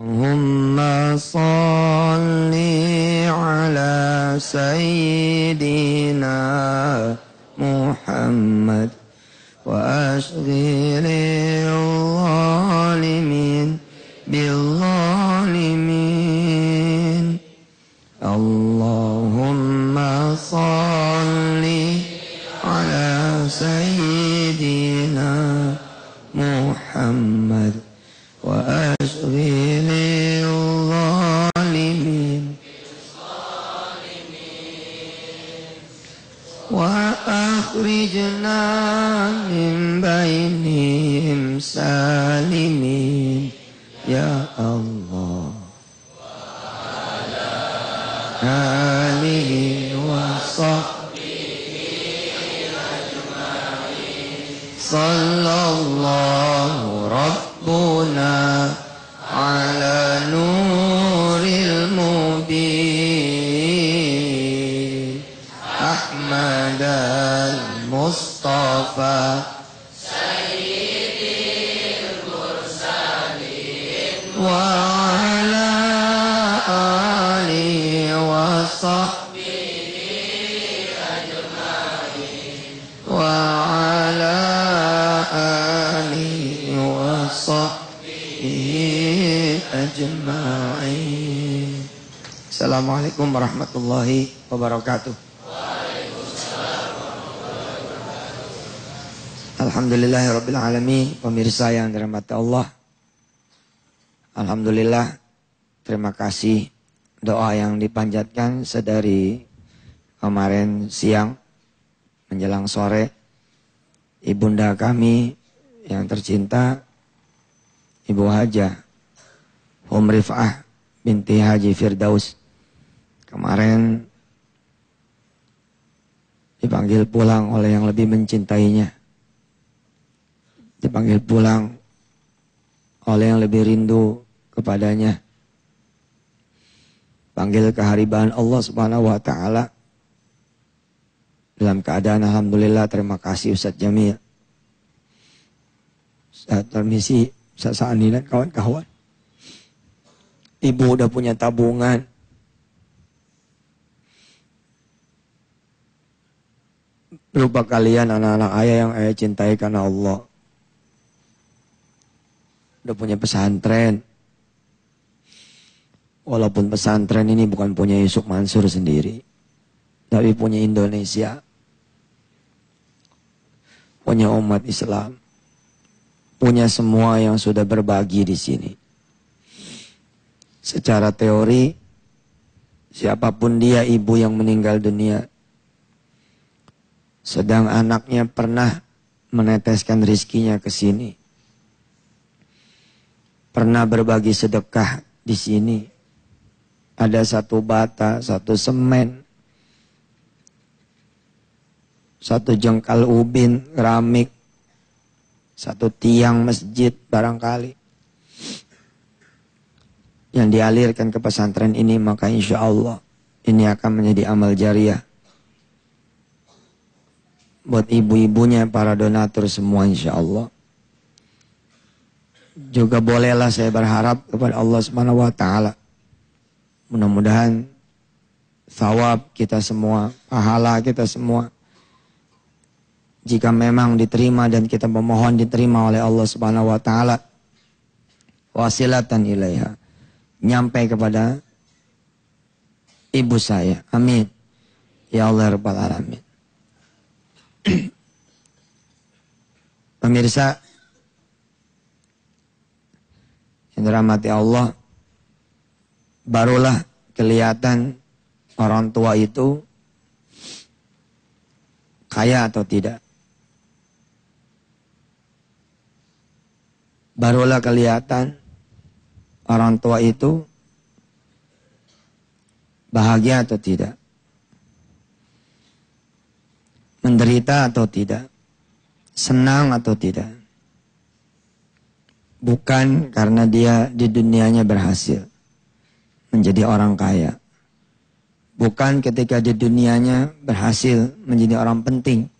Allahumma salli ala sayyidina Muhammad wa ashghilil zalimin bil zalimin. Allahumma salli ala sayyidina Muhammad wa ashghilil zalimin wa akhrijna min bainihim salimin ya Allah. Alihi wa sahbihi ajma'in. Sallallahu Rabbuna ala nuril mubin Ahmad al-Mustafa Sayyidil Mursalin wa ala alihi wa sahbihi ajma'in wa ala alihi wa sahbihi ajma'in. Assalamualaikum warahmatullahi wabarakatuh. Alhamdulillahirabbil alamin. Pemirsa yang dirahmati Allah, alhamdulillah, terima kasih doa yang dipanjatkan sedari kemarin siang menjelang sore. Ibunda kami yang tercinta, Ibu Hajah Rif'ah binti Haji Firdaus, kemarin dipanggil pulang oleh yang lebih mencintainya, dipanggil pulang oleh yang lebih rindu kepadanya, panggil keharibaan Allah Subhanahu wa taala dalam keadaan alhamdulillah. Terima kasih Ustaz Jamil, Ustaz Permisi, Ustaz Sa'ani dan kawan-kawan. Ibu udah punya tabungan. Berupa kalian anak-anak ayah yang ayah cintai karena Allah. Udah punya pesantren. Walaupun pesantren ini bukan punya Yusuf Mansur sendiri, tapi punya Indonesia, punya umat Islam, punya semua yang sudah berbagi di sini. Secara teori, siapapun dia ibu yang meninggal dunia, sedang anaknya pernah meneteskan rizkinya ke sini, pernah berbagi sedekah di sini. Ada satu bata, satu semen, satu jengkal ubin, keramik, satu tiang masjid barangkali yang dialirkan ke pesantren ini, maka insya Allah ini akan menjadi amal jariah buat ibu-ibunya, para donatur semua insya Allah. Juga bolehlah saya berharap kepada Allah Subhanahu wa taala, mudah-mudahan thawab kita semua, pahala kita semua, jika memang diterima dan kita memohon diterima oleh Allah Subhanahu wa taala, wasilatan ilaiha, nyampai kepada ibu saya. Amin ya Allah rabbal alamin. Pemirsa yang dirahmati Allah, barulah kelihatan orang tua itu kaya atau tidak. Barulah kelihatan orang tua itu bahagia atau tidak, menderita atau tidak, senang atau tidak. Bukan karena dia di dunianya berhasil menjadi orang kaya, bukan ketika di dunianya berhasil menjadi orang penting,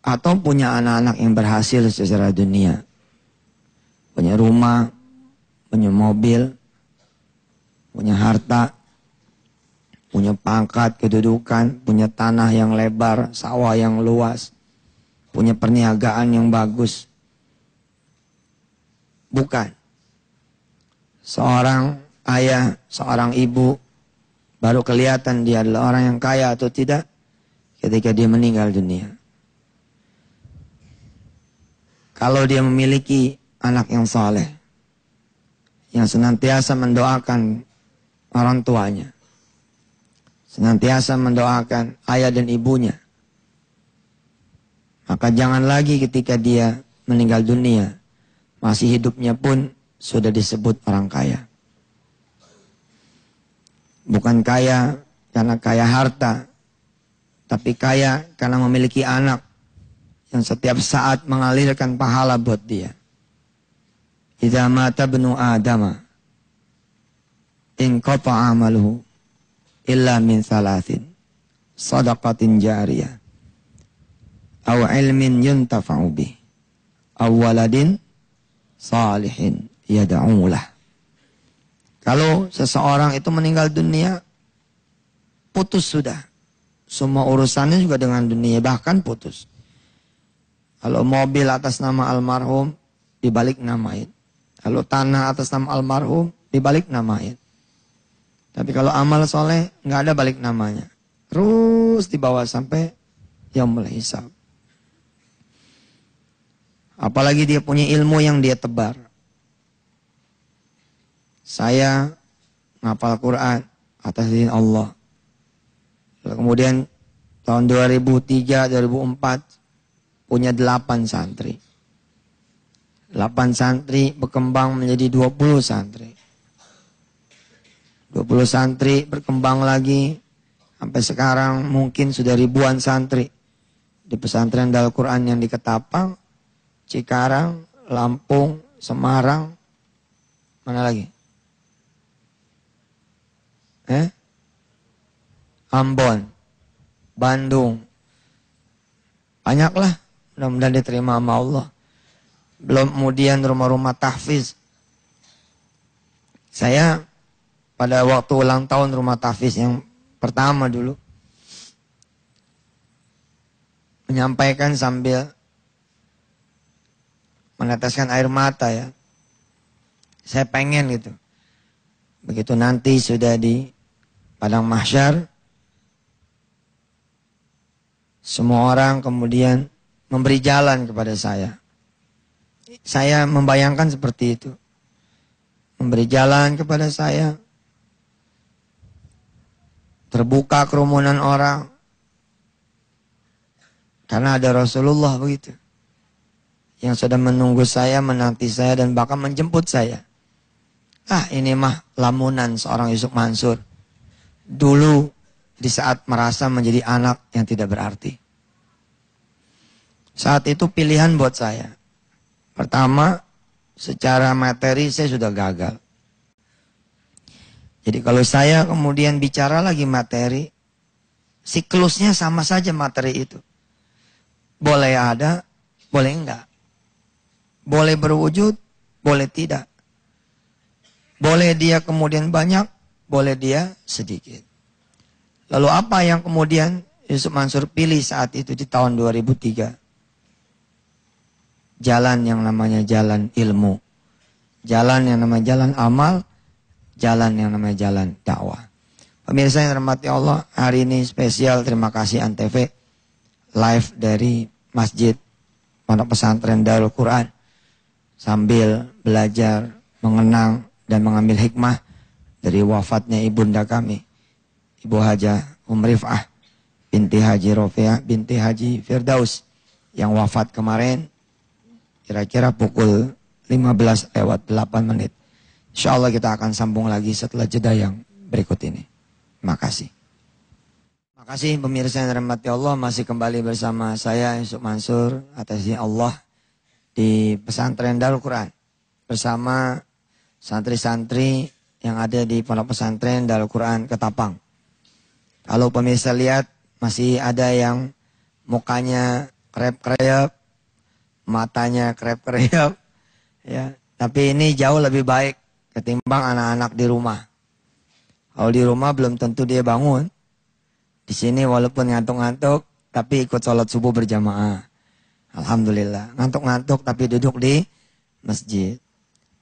atau punya anak-anak yang berhasil secara dunia. punya rumah, punya mobil, punya harta, punya pangkat, kedudukan, punya tanah yang lebar, sawah yang luas, punya perniagaan yang bagus. Bukan. Seorang ayah, seorang ibu, baru kelihatan dia adalah orang yang kaya atau tidak ketika dia meninggal dunia. Kalau dia memiliki anak yang saleh, yang senantiasa mendoakan orang tuanya, senantiasa mendoakan ayah dan ibunya, maka jangan lagi ketika dia meninggal dunia, masih hidupnya pun sudah disebut orang kaya. Bukan kaya karena kaya harta, tapi kaya karena memiliki anak yang setiap saat mengalirkan pahala buat dia. Idza mata ibnu Adama in qata'a amaluhu illa min thalathin shadaqatin jariyah aw ilmin yuntafa'u bih aw waladin salihin yad'u lah. Kalau seseorang itu meninggal dunia, putus sudah. Semua urusannya juga dengan dunia, bahkan putus. Kalau mobil atas nama almarhum, dibalik namain. Kalau tanah atas nama almarhum, dibalik namain. Tapi kalau amal soleh, nggak ada balik namanya. Terus dibawa sampai yaumul hisab. Apalagi dia punya ilmu yang dia tebar. Saya ngapal Quran atas izin Allah. Kemudian tahun 2003, 2004, punya 8 santri. 8 santri berkembang menjadi 20 santri. 20 santri berkembang lagi. Sampai sekarang mungkin sudah ribuan santri. Di pesantren Darul Quran yang di Ketapang, Cikarang, Lampung, Semarang. Mana lagi? Ambon, Bandung. Banyaklah. Mudah-mudahan diterima sama Allah. Belum kemudian rumah-rumah tahfiz. Saya pada waktu ulang tahun rumah tahfiz yang pertama dulu, menyampaikan sambil meneteskan air mata ya. Saya pengen gitu. Begitu nanti sudah di padang mahsyar, semua orang kemudian memberi jalan kepada saya. Saya membayangkan seperti itu. Memberi jalan kepada saya. Terbuka kerumunan orang. Karena ada Rasulullah begitu. Yang sudah menunggu saya, menanti saya, dan bahkan menjemput saya. Ini mah lamunan seorang Yusuf Mansur. Dulu di saat merasa menjadi anak yang tidak berarti. Saat itu pilihan buat saya. Pertama, secara materi saya sudah gagal. Jadi kalau saya kemudian bicara lagi materi, siklusnya sama saja materi itu. Boleh ada, boleh enggak. Boleh berwujud, boleh tidak. Boleh dia kemudian banyak, boleh dia sedikit. Lalu apa yang kemudian Yusuf Mansur pilih saat itu di tahun 2003? Jalan yang namanya jalan ilmu. Jalan yang namanya jalan amal. Jalan yang namanya jalan dakwah. Pemirsa yang dirahmati Allah, hari ini spesial terima kasih Antv. Live dari Masjid Pondok Pesantren Darul Quran. Sambil belajar, mengenang, dan mengambil hikmah dari wafatnya ibunda kami. Ibu Hajah Rif'ah binti Haji Rofiah binti Haji Firdaus. Yang wafat kemarin. Kira-kira pukul 15 lewat 8 menit. InsyaAllah kita akan sambung lagi setelah jeda yang berikut ini. Terima kasih. Terima kasih pemirsa yang dirahmati Allah. Masih kembali bersama saya Yusuf Mansur atas izin Allah di pesantren Darul Quran. Bersama santri-santri yang ada di pondok pesantren Darul Quran Ketapang. Kalau pemirsa lihat masih ada yang mukanya krep-krep, matanya krep-krep, ya. Tapi ini jauh lebih baik ketimbang anak-anak di rumah. Kalau di rumah belum tentu dia bangun. Di sini walaupun ngantuk-ngantuk, tapi ikut sholat subuh berjamaah. Alhamdulillah. Ngantuk-ngantuk tapi duduk di masjid.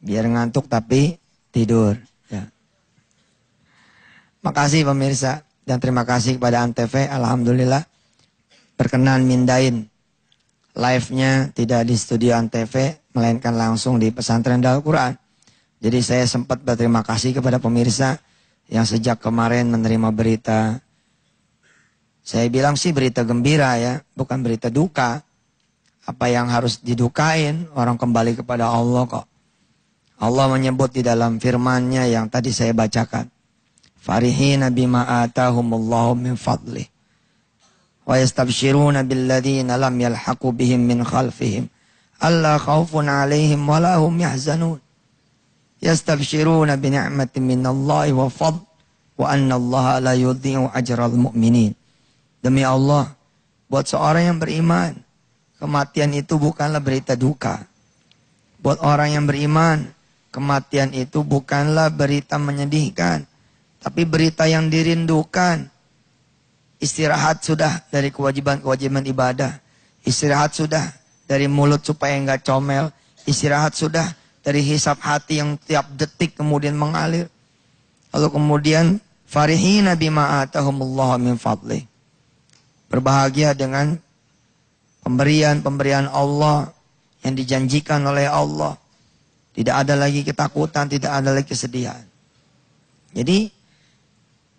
Biar ngantuk tapi tidur. Ya. Makasih pemirsa. Dan terima kasih kepada Antv. Alhamdulillah. Berkenan mindain live-nya tidak di studio Antv, melainkan langsung di pesantren Darul Quran. Jadi saya sempat berterima kasih kepada pemirsa yang sejak kemarin menerima berita. Saya bilang sih berita gembira ya, bukan berita duka. Apa yang harus didukain, orang kembali kepada Allah kok. Allah menyebut di dalam firman-Nya yang tadi saya bacakan. Farihina bima atahumullahu min fadlih. Wa yastabshiruna billadzina lam yalhaqu bihim min khalfihim. Alla khawfun alaihim wa lahum yahzanun. Yastabshiruna bi ni'matin minallahi wa fadl wa anna Allaha la yudhi'u ajral mu'minin. Demi Allah, buat seorang yang beriman, kematian itu bukanlah berita duka. Buat orang yang beriman, kematian itu bukanlah berita menyedihkan, tapi berita yang dirindukan. Istirahat sudah dari kewajiban-kewajiban ibadah. Istirahat sudah dari mulut supaya enggak comel. Istirahat sudah dari hisab hati yang tiap detik kemudian mengalir. Lalu kemudian farihina bima atahumullahu min fadlih. Berbahagia dengan pemberian Allah yang dijanjikan oleh Allah. Tidak ada lagi ketakutan, tidak ada lagi kesedihan. Jadi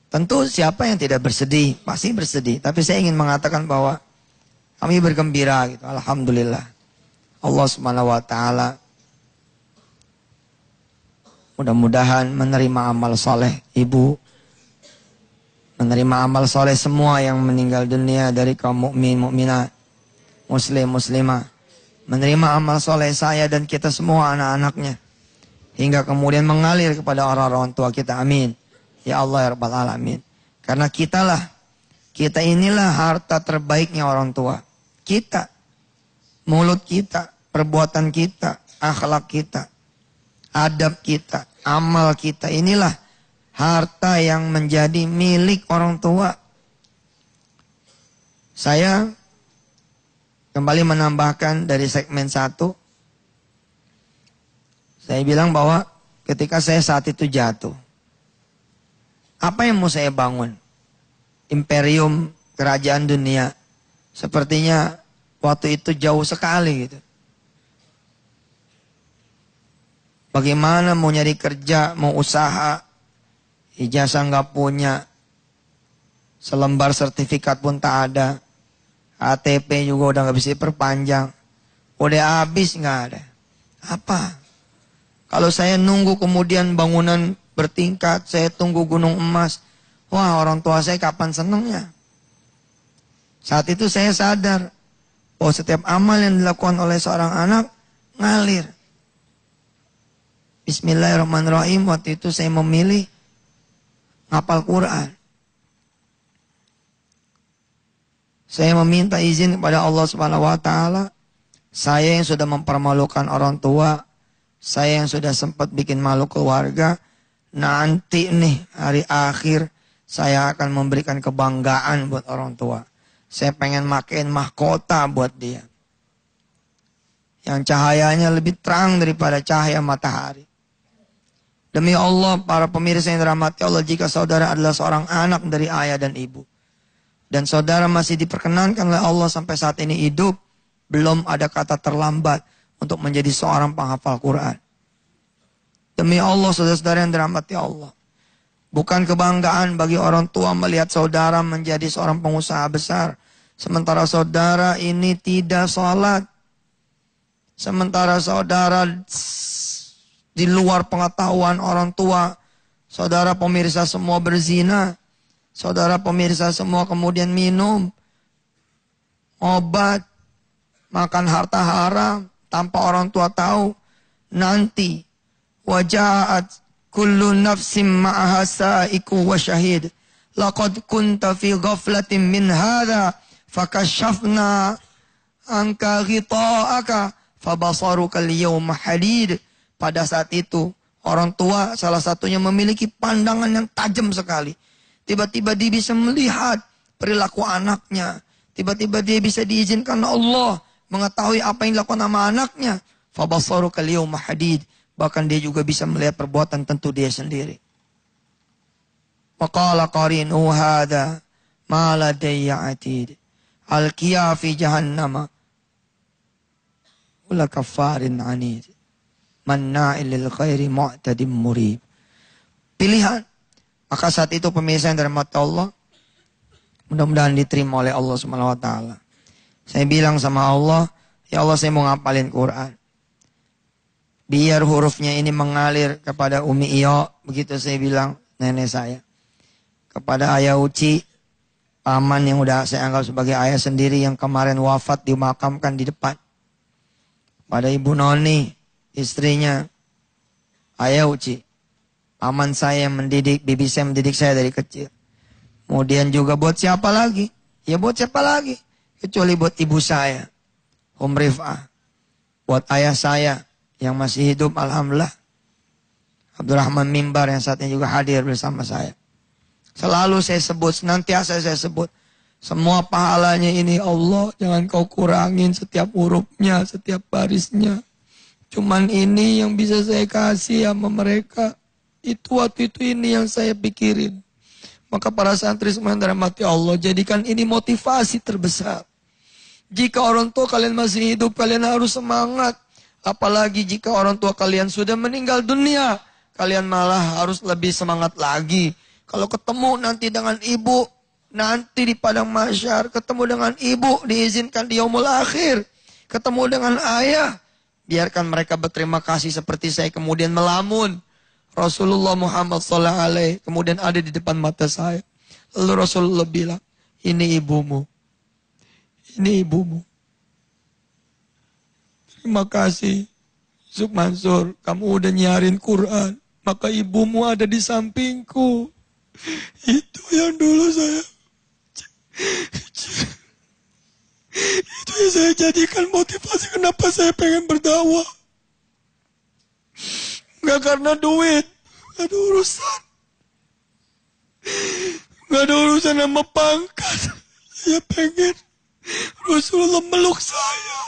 tentu siapa yang tidak bersedih, pasti bersedih. Tapi saya ingin mengatakan bahwa kami bergembira gitu. Alhamdulillah. Allah Subhanahu wa taala mudah-mudahan menerima amal soleh ibu, menerima amal soleh semua yang meninggal dunia dari kaum mukmin, mukminat, muslim, muslimah. Menerima amal soleh saya dan kita semua anak-anaknya. Hingga kemudian mengalir kepada orang-orang tua kita. Amin. Ya Allah ya Rabbal Alamin. Karena kita inilah harta terbaiknya orang tua. Kita, mulut kita, perbuatan kita, akhlak kita, adab kita, amal kita. Inilah harta yang menjadi milik orang tua. Saya kembali menambahkan dari segmen 1. Saya bilang bahwa ketika saya saat itu jatuh, apa yang mau saya bangun? Imperium kerajaan dunia. Sepertinya waktu itu jauh sekali gitu. Bagaimana mau nyari kerja, mau usaha, ijazah nggak punya, selembar sertifikat pun tak ada, KTP juga udah nggak bisa diperpanjang, udah habis nggak ada. Apa? Kalau saya nunggu kemudian bangunan bertingkat, saya tunggu gunung emas. Wah, orang tua saya kapan senangnya? Saat itu saya sadar bahwa setiap amal yang dilakukan oleh seorang anak ngalir. Bismillahirrahmanirrahim. Waktu itu saya memilih ngapal Quran. Saya meminta izin kepada Allah Subhanahu wa taala. Saya yang sudah mempermalukan orang tua, saya yang sudah sempat bikin malu keluarga, nanti nih hari akhir saya akan memberikan kebanggaan buat orang tua. Saya pengen makin mahkota buat dia. Yang cahayanya lebih terang daripada cahaya matahari. Demi Allah, para pemirsa yang dirahmati Allah, jika saudara adalah seorang anak dari ayah dan ibu, dan saudara masih diperkenankan oleh Allah sampai saat ini hidup, belum ada kata terlambat untuk menjadi seorang penghafal Quran. Demi Allah, saudara-saudara yang dirahmati Allah, bukan kebanggaan bagi orang tua melihat saudara menjadi seorang pengusaha besar, sementara saudara ini tidak sholat, sementara saudara di luar pengetahuan orang tua, saudara pemirsa semua berzina, saudara pemirsa semua kemudian minum obat, makan harta haram tanpa orang tua tahu. Nanti waja'at kullu nafsim ma'aha sa'iku wa syahid. Laqad kunta fi ghaflatin min hadha fakashafna anka ghita'aka fabasaruka al-yawma hadid. Pada saat itu, orang tua salah satunya memiliki pandangan yang tajam sekali. Tiba-tiba dia bisa melihat perilaku anaknya. Tiba-tiba dia bisa diizinkan Allah mengetahui apa yang dilakukan sama anaknya. Fabasaru kaliyawma hadid. Bahkan dia juga bisa melihat perbuatan tentu dia sendiri. Waqala qarinu hadha ma ladayya atid. Alqiya fi jahannama. Ula kafarin anid. Manna'il lil khairi mu'tadim murib. Pilihan. Maka saat itu pemirsa yang dirahmati Allah, mudah-mudahan diterima oleh Allah Subhanahu wa taala. Saya bilang sama Allah, ya Allah saya mau ngapalin Quran. Biar hurufnya ini mengalir kepada Umi Iyo, begitu saya bilang nenek saya. Kepada Ayah Uci, paman yang udah saya anggap sebagai ayah sendiri yang kemarin wafat dimakamkan di depan. Pada Ibu Noni, istrinya Ayah Uci. Paman saya yang mendidik, bibi saya mendidik saya dari kecil. Kemudian juga buat siapa lagi? Ya buat siapa lagi? Kecuali buat ibu saya, Rif'ah. Buat ayah saya yang masih hidup, alhamdulillah. Abdurrahman Mimbar yang saat ini juga hadir bersama saya. Selalu saya sebut, senantiasa saya sebut. Semua pahalanya ini Allah, jangan kau kurangin setiap hurufnya, setiap barisnya. Cuman ini yang bisa saya kasih sama mereka. Itu waktu itu ini yang saya pikirin. Maka para santri semua yang dirahmati Allah, jadikan ini motivasi terbesar. Jika orang tua kalian masih hidup, kalian harus semangat. Apalagi jika orang tua kalian sudah meninggal dunia, kalian malah harus lebih semangat lagi. Kalau ketemu nanti dengan ibu, nanti di padang mahsyar, ketemu dengan ibu, diizinkan di yaumul akhir. Ketemu dengan ayah, biarkan mereka berterima kasih seperti saya kemudian melamun. Rasulullah Muhammad SAW kemudian ada di depan mata saya. Lalu Rasulullah bilang, ini ibumu. Ini ibumu. Terima kasih. Yusuf Mansur, kamu udah nyiarin Quran. Maka ibumu ada di sampingku. Itu yang dulu saya. Itu yang saya jadikan motivasi kenapa saya pengen berdakwah. Gak karena duit, gak ada urusan. Gak ada urusan sama pangkat. Saya pengen Rasulullah meluk saya.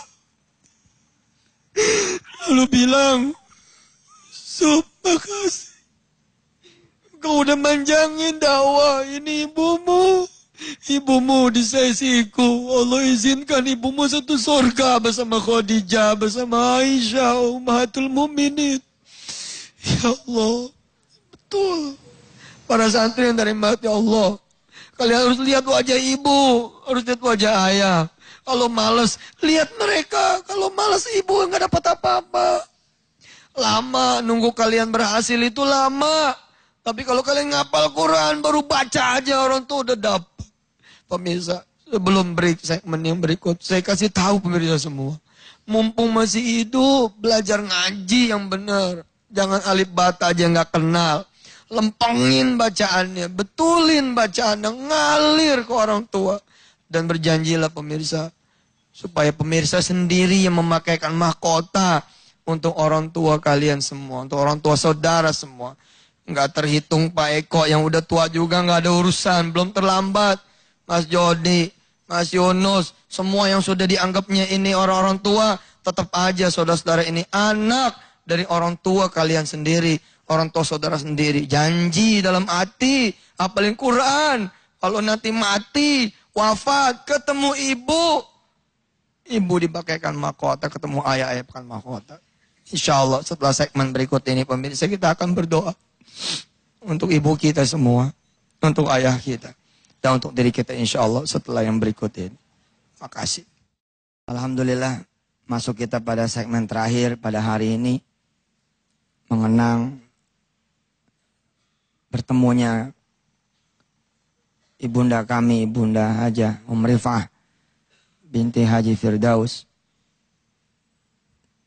Lalu bilang, Sob, makasih. Kau udah manjangin dakwah, ini ibumu. Ibumu di sisiku. Allah izinkan ibumu satu surga bersama Khadijah, bersama Aisyah, Ummahatul Mukminin. Ya Allah, betul. Para santri yang dari mati Allah, kalian harus lihat wajah ibu, harus lihat wajah ayah. Kalau malas, lihat mereka. Kalau malas ibu nggak dapat apa-apa. Lama nunggu kalian berhasil itu lama. Tapi kalau kalian ngapal Quran, baru baca aja orang tuh udah dapat. Pemirsa, sebelum break segmen yang berikut, saya kasih tahu pemirsa semua. Mumpung masih hidup, belajar ngaji yang benar. Jangan alif bata aja nggak kenal. Lempengin bacaannya, betulin bacaannya, ngalir ke orang tua. Dan berjanjilah pemirsa, supaya pemirsa sendiri yang memakaikan mahkota untuk orang tua kalian semua, untuk orang tua saudara semua. Nggak terhitung Pak Eko yang udah tua juga nggak ada urusan, belum terlambat. Mas Jody, Mas Yunus, semua yang sudah dianggapnya ini orang-orang tua, tetap aja saudara-saudara ini anak dari orang tua kalian sendiri, orang tua saudara sendiri. Janji dalam hati, hafalin Quran. Kalau nanti mati, wafat, ketemu ibu dipakaikan mahkota, ketemu ayah pakai mahkota. Insya Allah setelah segmen berikut ini pemirsa kita akan berdoa untuk ibu kita semua, untuk ayah kita, dan untuk diri kita insya Allah setelah yang berikut ini. Makasih. Alhamdulillah masuk kita pada segmen terakhir pada hari ini. Mengenang bertemunya ibunda kami, Ibunda Hajah Rif'ah binti Haji Firdaus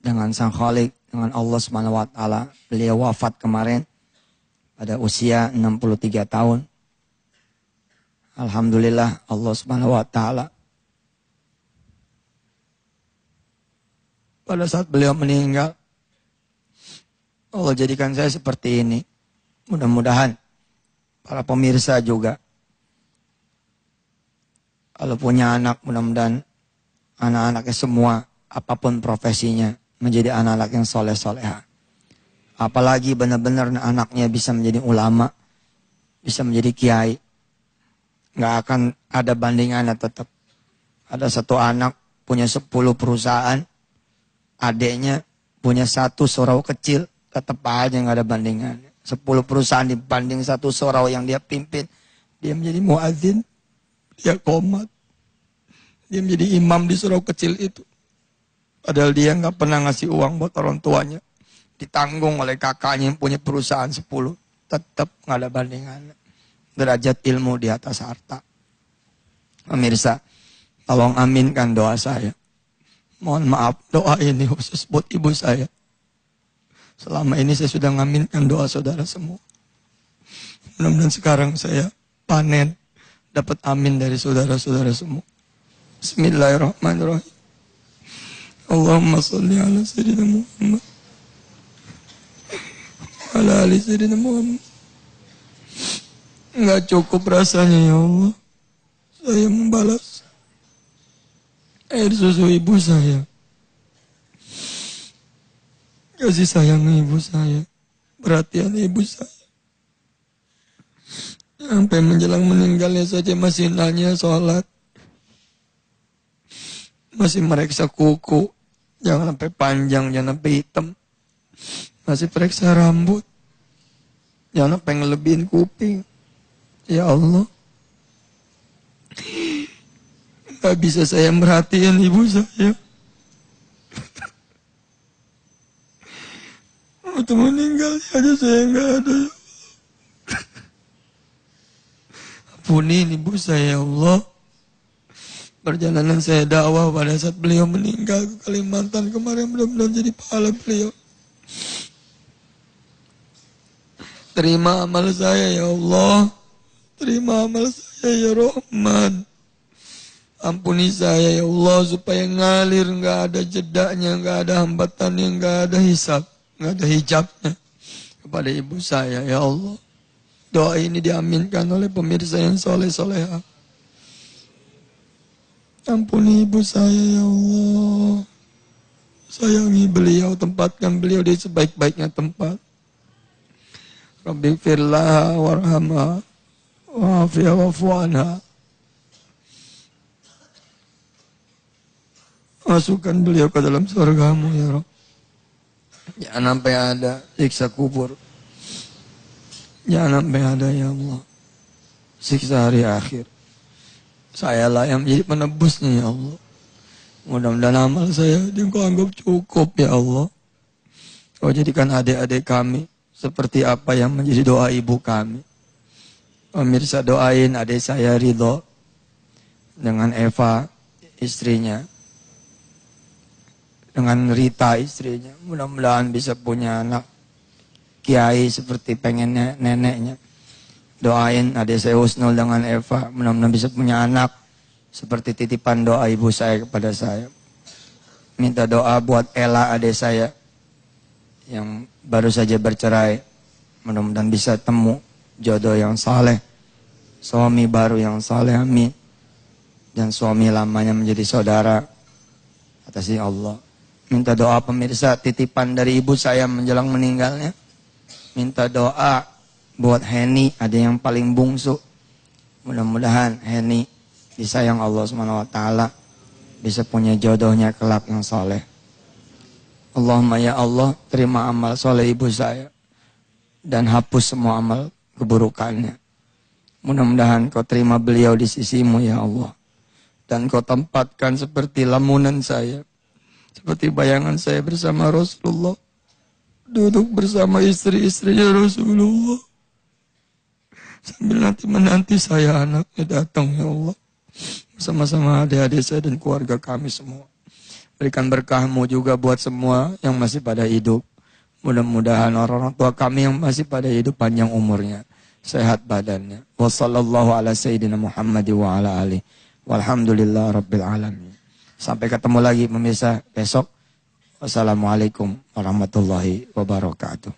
dengan Sang Khalik, dengan Allah Subhanahu wa taala. Beliau wafat kemarin pada usia 63 tahun. Alhamdulillah Allah Subhanahu wa taala pada saat beliau meninggal, Allah jadikan saya seperti ini. Mudah-mudahan para pemirsa juga, kalau punya anak, mudah-mudahan anak-anaknya semua, apapun profesinya, menjadi anak-anak yang soleh-soleha. Apalagi benar-benar anaknya bisa menjadi ulama, bisa menjadi kiai. Nggak akan ada bandingannya tetap. Ada satu anak punya 10 perusahaan, adiknya punya 1 surau kecil, tetap aja nggak ada bandingannya. 10 perusahaan dibanding 1 surau yang dia pimpin, dia menjadi muadzin, dia qomat, dia menjadi imam di surau kecil itu. Padahal dia nggak pernah ngasih uang buat orang tuanya, ditanggung oleh kakaknya yang punya perusahaan 10, tetap nggak ada bandingannya. Derajat ilmu di atas harta. Pemirsa, tolong aminkan doa saya. Mohon maaf, doa ini khusus buat ibu saya. Selama ini saya sudah ngaminkan doa saudara semua. Mudah-mudahan sekarang saya panen, dapat amin dari saudara-saudara semua. Bismillahirrahmanirrahim. Allahumma salli ala sayyidina Muhammad. Ala ali sayyidina Muhammad. Enggak cukup rasanya ya Allah. Saya membalas air susu ibu saya. Kasih sayang ibu saya. Perhatian ibu saya. Sampai menjelang meninggalnya saja masih nanya sholat. Masih meriksa kuku. Jangan sampai panjang, jangan sampai hitam. Masih periksa rambut. Jangan sampai ngelebihin kuping. Ya Allah. Gak bisa saya merhatiin ibu saya. Waktu meninggal aja saya gak ada. Ampunin ibu saya ya Allah. Perjalanan saya dakwah pada saat beliau meninggal ke Kalimantan kemarin, mudah-mudahan jadi pahala beliau. Terima amal saya ya Allah. Terima amal saya ya Rahman. Ampuni saya ya Allah supaya ngalir, nggak ada jedaknya, nggak ada hambatannya, nggak ada hisab, nggak ada hijabnya kepada ibu saya ya Allah. Doa ini diaminkan oleh pemirsa yang soleh-soleha. Ampuni ibu saya ya Allah. Sayangi beliau, tempatkan beliau di sebaik-baiknya tempat. Rabbi firlaha warhamha wa'afiyah wa'fu anha. Masukkan beliau ke dalam surgamu ya Rabb. Jangan sampai ada siksa kubur. Jangan sampai ada ya Allah siksa hari akhir. Sayalah yang menjadi penebusnya ya Allah. Mudah-mudahan amal saya Engkau anggap cukup ya Allah. Kau jadikan adik-adik kami seperti apa yang menjadi doa ibu kami. Pemirsa, doain adik saya Ridho dengan Eva istrinya, dengan Rita istrinya. Mudah-mudahan bisa punya anak kiai seperti pengennya neneknya. Doain adik saya Husnul dengan Eva, mudah-mudahan bisa punya anak seperti titipan doa ibu saya kepada saya. Minta doa buat Ella adik saya yang baru saja bercerai. Mudah-mudahan bisa temu jodoh yang saleh, suami baru yang saleh, amin. Dan suami lamanya menjadi saudara atas Allah. Minta doa pemirsa, titipan dari ibu saya menjelang meninggalnya. Minta doa buat Heni, ada yang paling bungsu. Mudah-mudahan Heni disayang Allah SWT, bisa punya jodohnya kelak yang soleh. Allahumma ya Allah, terima amal soleh ibu saya dan hapus semua amal keburukannya. Mudah-mudahan kau terima beliau di sisimu ya Allah. Dan kau tempatkan seperti lamunan saya, seperti bayangan saya bersama Rasulullah, duduk bersama istri-istrinya Rasulullah. Sambil nanti menanti saya anaknya datang ya Allah. Bersama-sama adik-adik saya dan keluarga kami semua. Berikan berkah-Mu juga buat semua yang masih pada hidup. Mudah-mudahan orang-orang tua kami yang masih pada hidup panjang umurnya, sehat badannya. Wassallallahu ala sayyidina Muhammad wa ala alihi. Walhamdulillah rabbil alamin. Sampai ketemu lagi pemirsa besok. Wassalamualaikum warahmatullahi wabarakatuh.